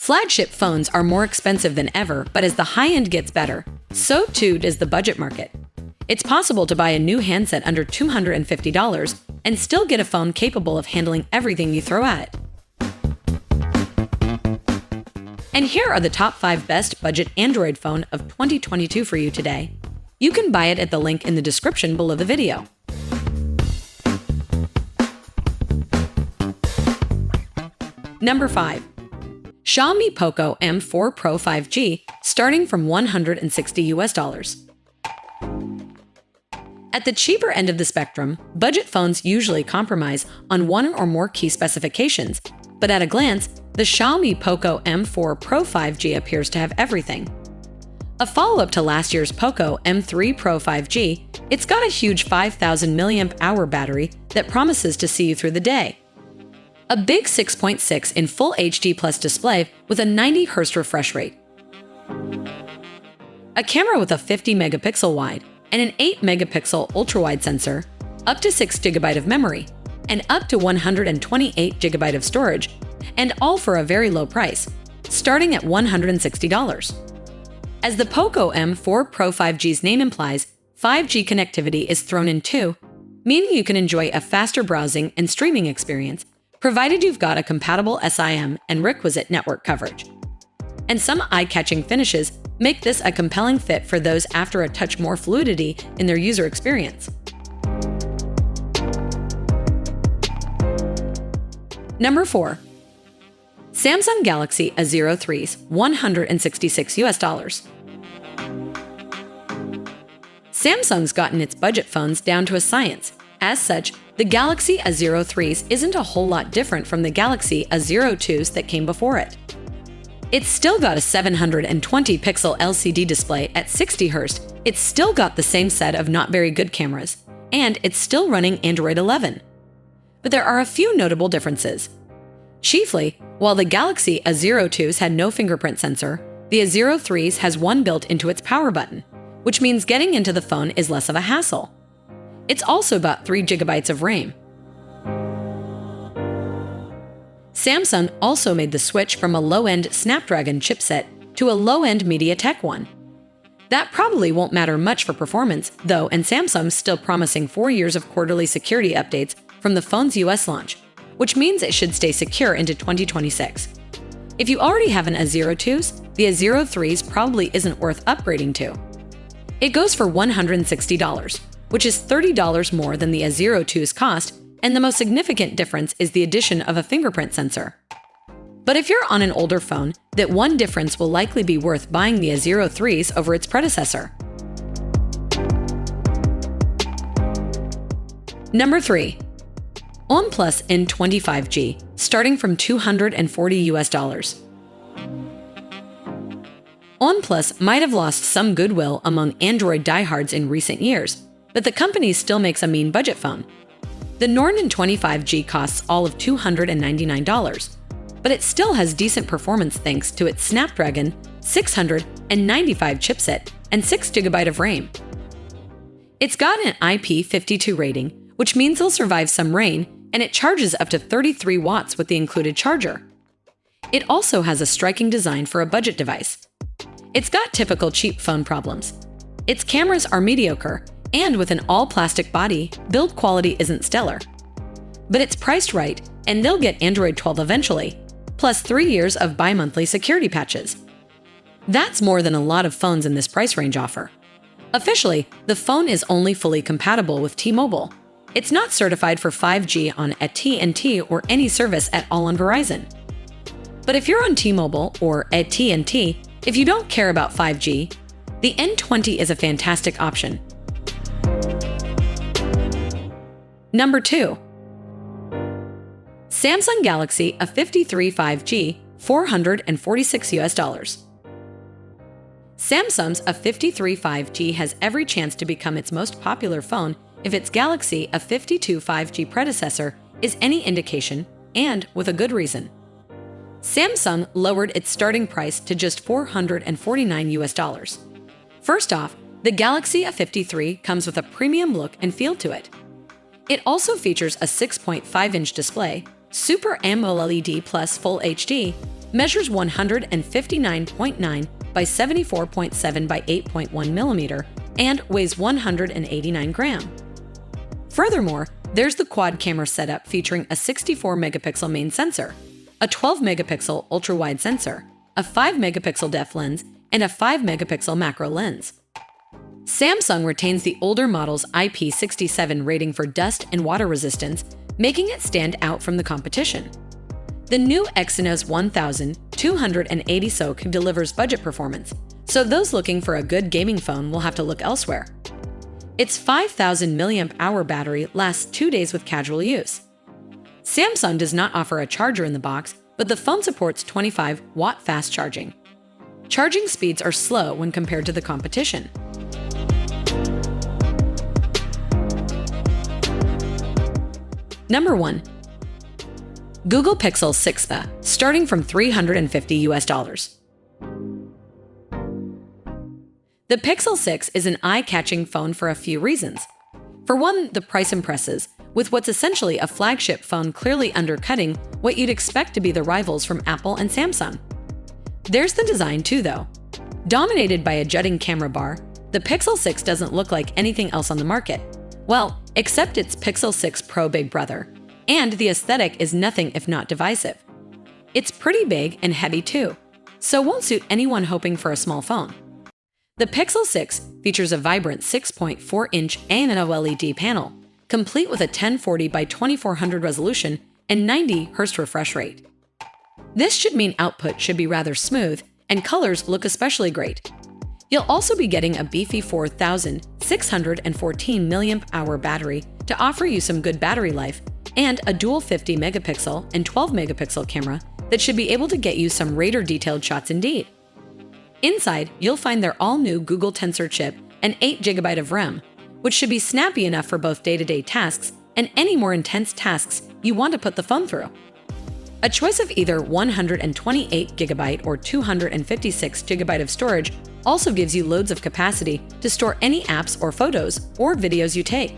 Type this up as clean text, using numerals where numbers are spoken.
Flagship phones are more expensive than ever, but as the high-end gets better, so too does the budget market. It's possible to buy a new handset under $250 and still get a phone capable of handling everything you throw at it. And here are the top 5 best budget Android phone of 2022 for you today. You can buy it at the link in the description below the video. Number 5. Xiaomi Poco M4 Pro 5G, starting from $160 US. At the cheaper end of the spectrum, budget phones usually compromise on one or more key specifications, but at a glance, the Xiaomi Poco M4 Pro 5G appears to have everything. A follow-up to last year's Poco M3 Pro 5G, it's got a huge 5,000 mAh battery that promises to see you through the day. A big 6.6 in Full HD Plus display with a 90Hz refresh rate. A camera with a 50-megapixel wide and an 8-megapixel ultra-wide sensor, up to 6 GB of memory, and up to 128 GB of storage, and all for a very low price, starting at $160. As the Poco M4 Pro 5G's name implies, 5G connectivity is thrown in too, meaning you can enjoy a faster browsing and streaming experience, provided you've got a compatible SIM and requisite network coverage. And some eye-catching finishes make this a compelling fit for those after a touch more fluidity in their user experience. Number 4. Samsung Galaxy A03s, $166 US. Samsung's gotten its budget phones down to a science. As such, the Galaxy A03s isn't a whole lot different from the Galaxy A02s that came before it. It's still got a 720-pixel LCD display at 60Hz, it's still got the same set of not very good cameras, and it's still running Android 11. But there are a few notable differences. Chiefly, while the Galaxy A02s had no fingerprint sensor, the A03s has one built into its power button, which means getting into the phone is less of a hassle. It's also got 3 GB of RAM. Samsung also made the switch from a low-end Snapdragon chipset to a low-end MediaTek one. That probably won't matter much for performance, though, and Samsung's still promising 4 years of quarterly security updates from the phone's US launch, which means it should stay secure into 2026. If you already have an A02s, the A03s probably isn't worth upgrading to. It goes for $160, which is $30 more than the A02's cost, and the most significant difference is the addition of a fingerprint sensor. But if you're on an older phone, that one difference will likely be worth buying the A03s over its predecessor. Number 3. OnePlus N20 5G, starting from $240 US. OnePlus might have lost some goodwill among Android diehards in recent years, but the company still makes a mean budget phone. The Nord N20 5G costs all of $299, but it still has decent performance thanks to its Snapdragon 695 chipset and 6 GB of RAM. It's got an IP52 rating, which means it'll survive some rain, and it charges up to 33 watts with the included charger. It also has a striking design for a budget device. It's got typical cheap phone problems. Its cameras are mediocre, and with an all-plastic body, build quality isn't stellar. But it's priced right, and they'll get Android 12 eventually, plus 3 years of bi-monthly security patches. That's more than a lot of phones in this price range offer. Officially, the phone is only fully compatible with T-Mobile. It's not certified for 5G on AT&T or any service at all on Verizon. But if you're on T-Mobile or AT&T, if you don't care about 5G, the N20 is a fantastic option. Number 2. Samsung Galaxy A53 5G, $446 US. Samsung's A53 5G has every chance to become its most popular phone if its Galaxy A52 5G predecessor is any indication, and with a good reason. Samsung lowered its starting price to just $449 US. First off, the Galaxy A53 comes with a premium look and feel to it. It also features a 6.5-inch display, Super AMOLED Plus Full HD, measures 159.9 by 74.7 by 8.1 millimeter, and weighs 189 grams. Furthermore, there's the quad camera setup featuring a 64 megapixel main sensor, a 12 megapixel ultra-wide sensor, a 5 megapixel depth lens, and a 5 megapixel macro lens. Samsung retains the older model's IP67 rating for dust and water resistance, making it stand out from the competition. The new Exynos 1280 SoC delivers budget performance, so those looking for a good gaming phone will have to look elsewhere. Its 5,000 mAh battery lasts 2 days with casual use. Samsung does not offer a charger in the box, but the phone supports 25-watt fast charging. Charging speeds are slow when compared to the competition. Number 1. Google Pixel 6a, starting from $350. The Pixel 6 is an eye-catching phone for a few reasons. For one, the price impresses, with what's essentially a flagship phone clearly undercutting what you'd expect to be the rivals from Apple and Samsung. There's the design too, though. Dominated by a jutting camera bar, the Pixel 6 doesn't look like anything else on the market. Well, except its Pixel 6 Pro big brother. And the aesthetic is nothing if not divisive. It's pretty big and heavy too, so won't suit anyone hoping for a small phone. The Pixel 6 features a vibrant 6.4-inch AMOLED panel, complete with a 1040 by 2400 resolution and 90 Hz refresh rate. This should mean output should be rather smooth, and colors look especially great. You'll also be getting a beefy 4,614 mAh battery to offer you some good battery life, and a dual 50 megapixel and 12 megapixel camera that should be able to get you some radar detailed shots indeed. Inside, you'll find their all-new Google Tensor chip and 8 GB of RAM, which should be snappy enough for both day-to-day tasks and any more intense tasks you want to put the phone through. A choice of either 128 GB or 256 GB of storage also gives you loads of capacity to store any apps or photos or videos you take.